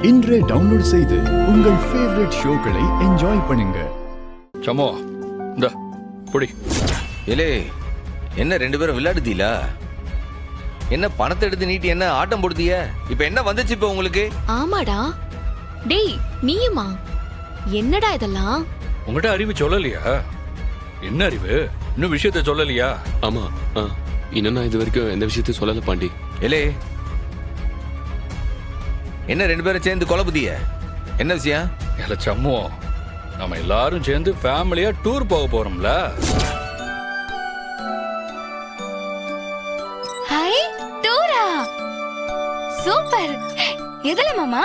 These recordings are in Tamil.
இன்றே டவுன்லோட் செய்து உங்கள் ஃபேவரட் ஷோக்களை என்ஜாய் பண்ணுங்க. சமோ இந்த புடி. ஏலே என்ன ரெண்டு பேரும் விளையாடுதீல? என்ன பணத்தை எடுத்து நீட்டி என்ன ஆட்டம் போடுதிய? இப்ப என்ன வந்துச்சு இப்ப உங்களுக்கு? ஆமாடா. டேய் நீயுமா? என்னடா இதெல்லாம்? உங்ககிட்ட அறிவு சொல்லலையா? என்ன அறிவு? இன்னும் விஷயத்த சொல்லலையா? ஆமா, இன்னும் நான் இது வரைக்கும் எந்த விஷயத்தையும் சொல்லல பாண்டி. ஏலே என்ன ரெண்டு பேரும் சேர்ந்து குழப்புதிய? என்ன விஷயம்? இல்ல சம்மோ, நம்ம எல்லாரும் சேர்ந்து ஃபேமிலியா டூர் போக போறோம்ல. Hi டூரா, super. எதுல மாமா?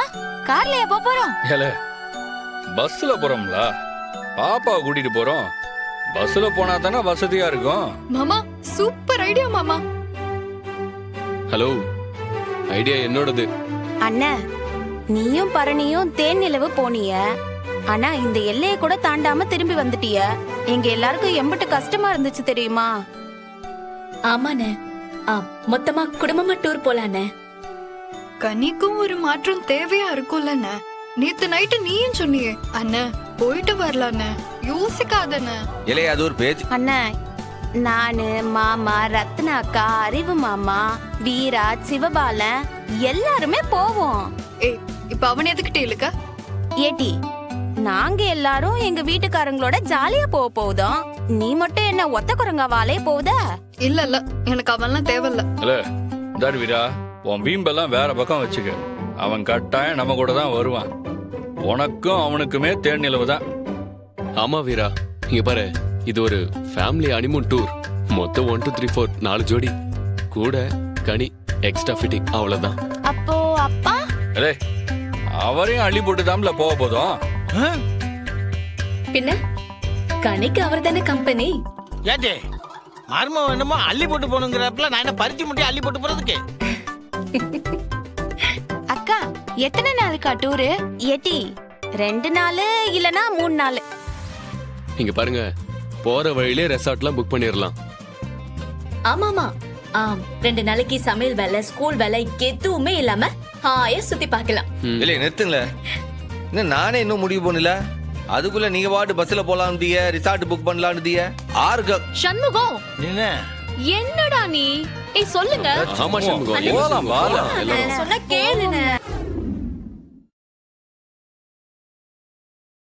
கார்லயா போறோம்? ஏல பஸ்ல போறோம்ல. பாப்பாவை கூட்டிட்டு போறோம். பஸ்ல போனா தானே வசதியா இருக்கும். மாமா சூப்பர் ஐடியா மாமா. ஹலோ, ஐடியா என்னோடது. அண்ணா, நீயும் பரணியும் தேன் நிலவு போனிய, ஆனா இந்த எல்லையை கூட தாண்டாம திரும்பி வந்துட்டிய. எங்க எல்லாருக்கும் எம்பிட்டு கஷ்டமா இருந்துச்சு தெரியுமா? ஆமாண்ணே, மொத்தமா குடும்பமா டூர் போலானே. கனிக்கும் ஒரு மாற்றம் தேவையா இருக்கும்ல. நேத்து நைட்டு நீயும் சொன்னியே அண்ணா போயிட்டு வரலான்னு. யோசிக்காதண்ண. இலே அது ஒரு பேச்சு. அண்ணா, நானு, மாமா, ரத்னா அக்கா, அறிவு மாமா, வீரா, சிவபாலன் எல்லாருமே போவோம். ஏய் இப்ப அவன் எதுக்கிட்டே இழுக்க? ஏட்டி, நாங்க எல்லாரும் எங்க வீட்டுக்காரங்களோட ஜாலியா போகுதோம். நீ மட்டும் என்ன ஒத்த குரங்காவாலே போகுத? இல்ல இல்ல, எனக்கு அவன்லாம் தேவையில்ல. இல்ல தாரு வீரா, உன் வீம்பெல்லாம் வேற பக்கம் வச்சுக்க. அவன் கட்டாயம் நம்ம கூட தான் வருவான். உனக்கும் அவனுக்குமே தேன் நிலவு தான். ஆமா வீரா, இங்க பாரு, இது ஒரு ஃபேமிலி ஹனிமூன் டூர். மொத்தம் 1 2 3 4 4 ஜோடி கூட கனி எக்ஸ்ட்ரா ஃபிட்டிங், அவ்வளவுதான். அப்போ அப்பா? இல்ல அவரையும் அள்ளி போட்டு தாம்ல போக போதும். பின்ன கணிக்கு அவர் தானே கம்பெனி. ஏட்டே மர்மம் என்னமோ அள்ளி போட்டு போகணுங்கிறப்பல நான் என்ன பறிச்சு முட்டி அள்ளி போட்டு போறதுக்கு? அக்கா எத்தனை நாளுக்கா டூரு? ஏட்டி 2 நாள் இல்லனா 3 நாள். இங்க பாருங்க, போற வழியிலே ரெசார்ட்லாம் புக் பண்ணிடலாம். ஆமாமா, 2 நாளைக்கு சமையல் வேலை, ஸ்கூல் வேலை எதுவுமே இல்லாம ஹாயா சுத்தி பார்க்கலாம். இல்ல நிறுத்துங்கள. இன்னும் நானே இன்னும் முடிவு பண்ணல. அதுக்குள்ள நீங்க வாட்டு பஸ்ல போலாம்னு, ரிசார்ட் புக் பண்ணலாம்னு ஆறுக. சண்முகம் என்ன என்னடா நீ? ஏய் சொல்லுங்க. ஆமா சண்முகம், போலாம், வாலாம். சொன்ன கேளுங்க.